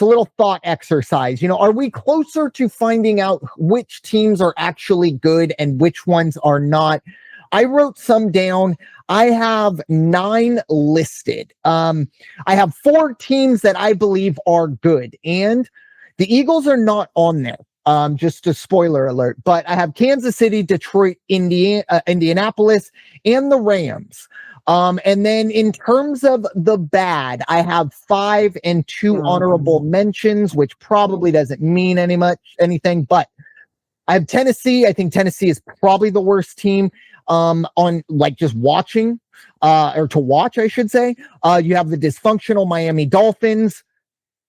a little thought exercise. Are we closer to finding out which teams are actually good and which ones are not? I wrote some down. I have 9 listed. I have 4 teams that I believe are good, and the Eagles are not on there. Just a spoiler alert, but I have Kansas City, Detroit, Indianapolis, and the Rams. And then in terms of the bad, I have 5 and 2 honorable mentions, which probably doesn't mean anything, but I have Tennessee. I think Tennessee is probably the worst team on like just watching, or to watch, I should say. You have the dysfunctional Miami Dolphins.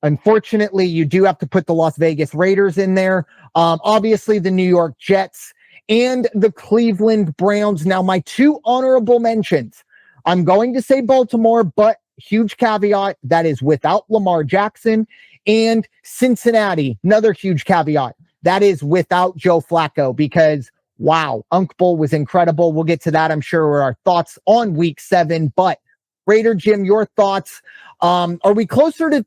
Unfortunately, you do have to put the Las Vegas Raiders in there. Obviously, the New York Jets and the Cleveland Browns. Now, my 2 honorable mentions. I'm going to say Baltimore, but huge caveat, that is without Lamar Jackson. And Cincinnati, another huge caveat, that is without Joe Flacco, because, wow, Unk Bowl was incredible. We'll get to that, I'm sure, with our thoughts on week 7. But, Raider Jim, your thoughts. Are we closer to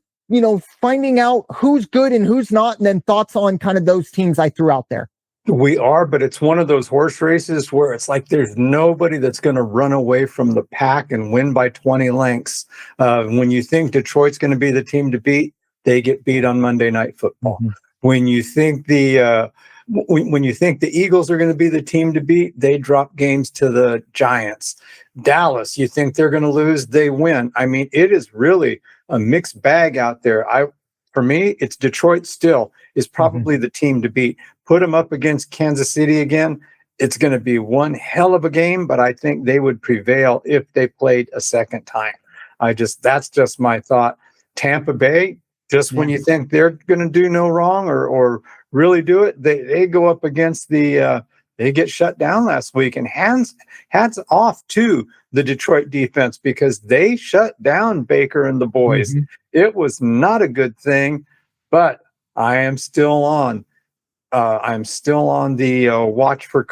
finding out who's good and who's not, and then thoughts on kind of those teams I threw out there? We are, but it's one of those horse races where it's like there's nobody that's going to run away from the pack and win by 20 lengths. When you think Detroit's going to be the team to beat, they get beat on Monday Night Football. Mm-hmm. When you think when you think the Eagles are going to be the team to beat, they drop games to the Giants. Dallas, you think they're going to lose, they win. I mean, it is really a mixed bag out there. For me, it's Detroit still is probably the team to beat. Put them up against Kansas City again, it's going to be one hell of a game, but I think they would prevail if they played a second time. That's just my thought. Tampa Bay, when you think they're going to do no wrong or really do it, they go up against they get shut down last week, and hats off to the Detroit defense because they shut down Baker and the boys. Mm-hmm. It was not a good thing, but I am still on. I'm still on the watch for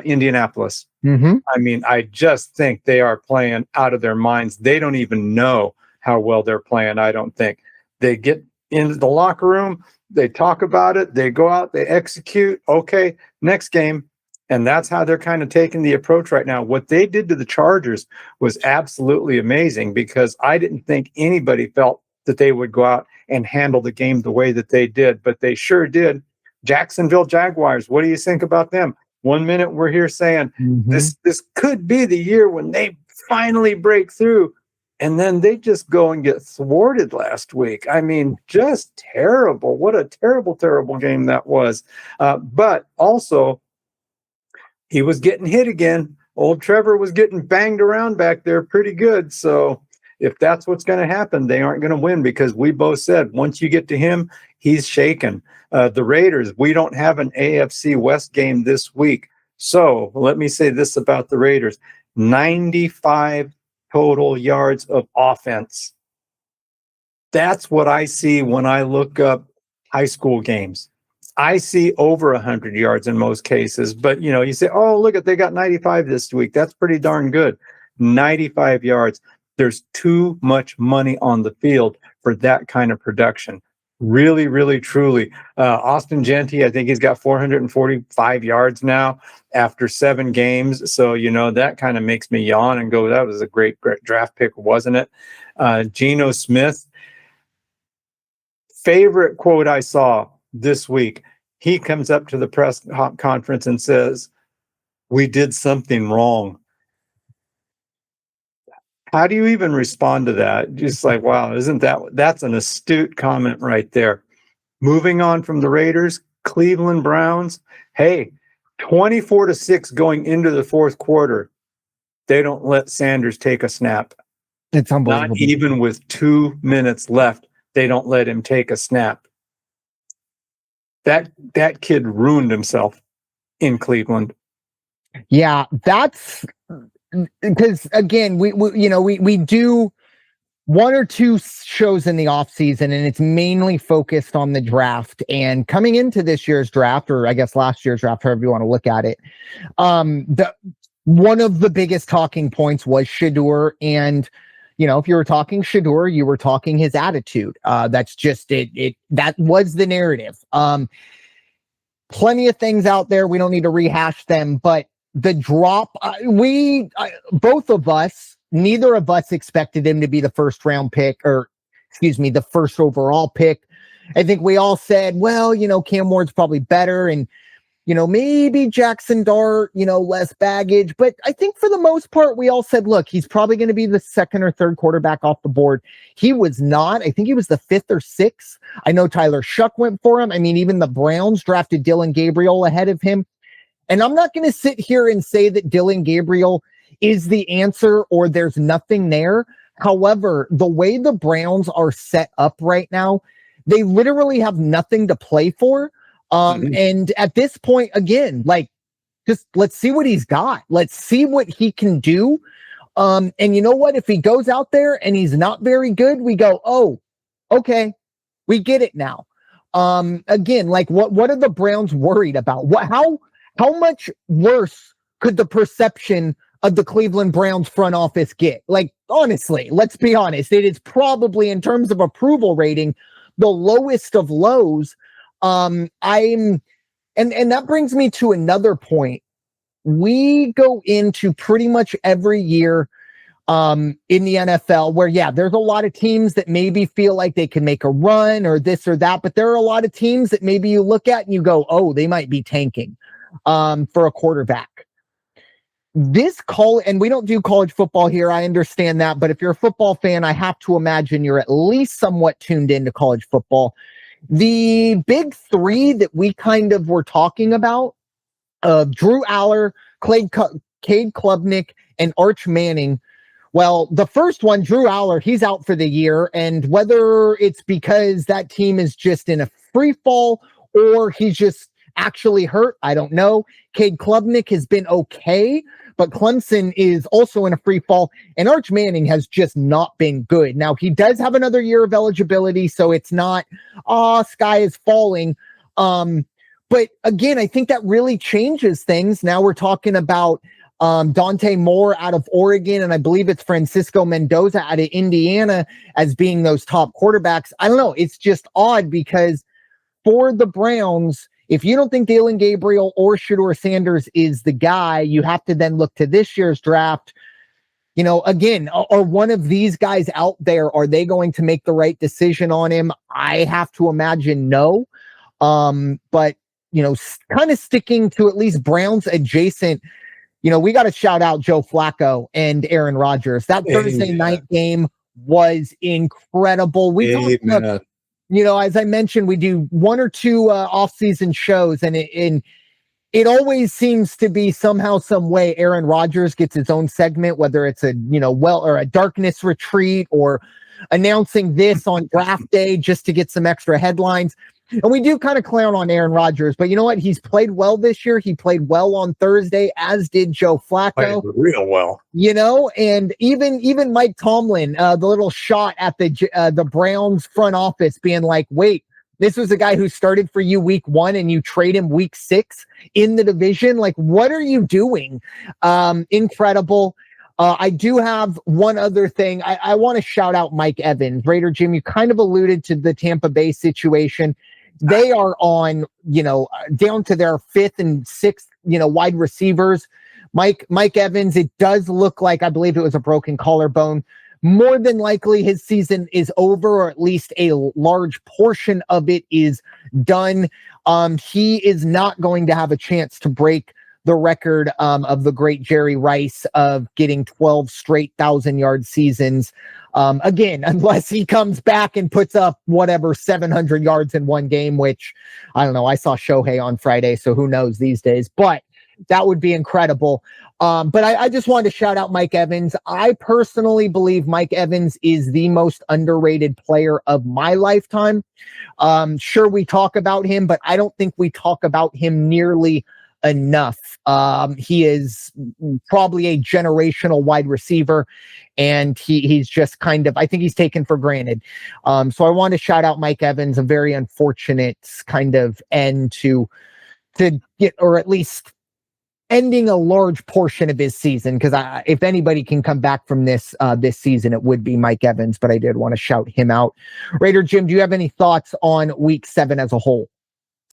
Indianapolis. Mm-hmm. I mean, I just think they are playing out of their minds. They don't even know how well they're playing. I don't think they get into the locker room. They talk about it. They go out. They execute. Okay, next game. And that's how they're kind of taking the approach right now. What they did to the Chargers was absolutely amazing because I didn't think anybody felt that they would go out and handle the game the way that they did, but they sure did. Jacksonville Jaguars, what do you think about them? 1 minute we're here saying this could be the year when they finally break through, and then they just go and get thwarted last week. I mean, just terrible. What a terrible, terrible game that was. But also, he was getting hit again. Old Trevor was getting banged around back there pretty good. So if that's what's going to happen, they aren't going to win because we both said once you get to him, he's shaken. The Raiders, we don't have an AFC West game this week. So let me say this about the Raiders. 95 total yards of offense. That's what I see when I look up high school games. I see over 100 yards in most cases, but you say, oh, look they got 95 this week. That's pretty darn good. 95 yards. There's too much money on the field for that kind of production. Really, really, truly. Austin Genty, I think he's got 445 yards now after 7 games. So, that kind of makes me yawn and go, that was a great draft pick, wasn't it? Geno Smith, favorite quote I saw this week, he comes up to the press conference and says, we did something wrong. How do you even respond to that? Just like, wow, that's an astute comment right there. Moving on from the Raiders, Cleveland Browns. Hey, 24-6 going into the fourth quarter. They don't let Sanders take a snap. It's unbelievable. Not even with 2 minutes left, they don't let him take a snap. That kid ruined himself in Cleveland. Yeah, that's because again, we do 1 or 2 shows in the off season, and it's mainly focused on the draft. And coming into this year's draft, or I guess last year's draft, however you want to look at it, one of the biggest talking points was Shedeur, and if you were talking Shedeur, you were talking his attitude. That's just it. That was the narrative. Plenty of things out there. We don't need to rehash them, but the drop, both of us, neither of us expected him to be the first round pick, or excuse me, the first overall pick. I think we all said, well, Cam Ward's probably better, and maybe Jackson Dart, less baggage. But I think for the most part, we all said, look, he's probably going to be the second or third quarterback off the board. He was not. I think he was the fifth or sixth. I know Tyler Shuck went for him. I mean, even the Browns drafted Dylan Gabriel ahead of him. And I'm not going to sit here and say that Dylan Gabriel is the answer or there's nothing there. However, the way the Browns are set up right now, they literally have nothing to play for. And at this point, again, just let's see what he's got. Let's see what he can do. And you know what? If he goes out there and he's not very good, we go, oh, okay, we get it now. Again, what are the Browns worried about? How much worse could the perception of the Cleveland Browns front office get? Honestly, let's be honest. It is probably, in terms of approval rating, the lowest of lows. And that brings me to another point. We go into pretty much every year in the NFL where, there's a lot of teams that maybe feel like they can make a run or this or that, but there are a lot of teams that maybe you look at and you go, oh, they might be tanking for a quarterback. And we don't do college football here, I understand that, but if you're a football fan, I have to imagine you're at least somewhat tuned into college football. The big three that we kind of were talking about, Drew Aller, Cade Klubnik, and Arch Manning. Well, the first one, Drew Aller, he's out for the year, and whether it's because that team is just in a free fall or he's just actually hurt, I don't know. Cade Klubnik has been okay, but Clemson is also in a free fall, and Arch Manning has just not been good. Now, he does have another year of eligibility, so it's not, sky is falling. But again, I think that really changes things. Now we're talking about Dante Moore out of Oregon, and I believe it's Francisco Mendoza out of Indiana as being those top quarterbacks. I don't know. It's just odd because for the Browns, if you don't think Dylan Gabriel or Shedeur Sanders is the guy, you have to then look to this year's draft. Again, are one of these guys out there? Are they going to make the right decision on him? I have to imagine no. But, kind of sticking to at least Browns adjacent, we got to shout out Joe Flacco and Aaron Rodgers. That Thursday night game was incredible. As I mentioned, we do one or two off-season shows, and it always seems to be somehow, some way, Aaron Rodgers gets his own segment, whether it's or a darkness retreat or announcing this on draft day just to get some extra headlines. And we do kind of clown on Aaron Rodgers, but you know what? He's played well this year. He played well on Thursday, as did Joe Flacco. Played real well. And even Mike Tomlin, the little shot at the Browns front office being like, wait, this was a guy who started for you week 1 and you trade him week 6 in the division. What are you doing? Incredible. I do have one other thing. I want to shout out Mike Evans. Raider Jim, you kind of alluded to the Tampa Bay situation. They are on, down to their 5th and 6th, wide receivers. Mike Evans, it does look like, I believe it was a broken collarbone. More than likely his season is over, or at least a large portion of it is done. He is not going to have a chance to break the record of the great Jerry Rice of getting 12 straight 1,000-yard seasons. Again, unless he comes back and puts up 700 yards in one game, which I don't know. I saw Shohei on Friday, so who knows these days, but that would be incredible. But I just wanted to shout out Mike Evans. I personally believe Mike Evans is the most underrated player of my lifetime. Sure, we talk about him, but I don't think we talk about him nearly enough. He is probably a generational wide receiver, and he's just kind of, I think he's taken for granted. So I want to shout out Mike Evans, a very unfortunate kind of end to get, or at least ending a large portion of his season, because if anybody can come back from this this season, it would be Mike Evans, but I did want to shout him out. Raider Jim, do you have any thoughts on week 7 as a whole?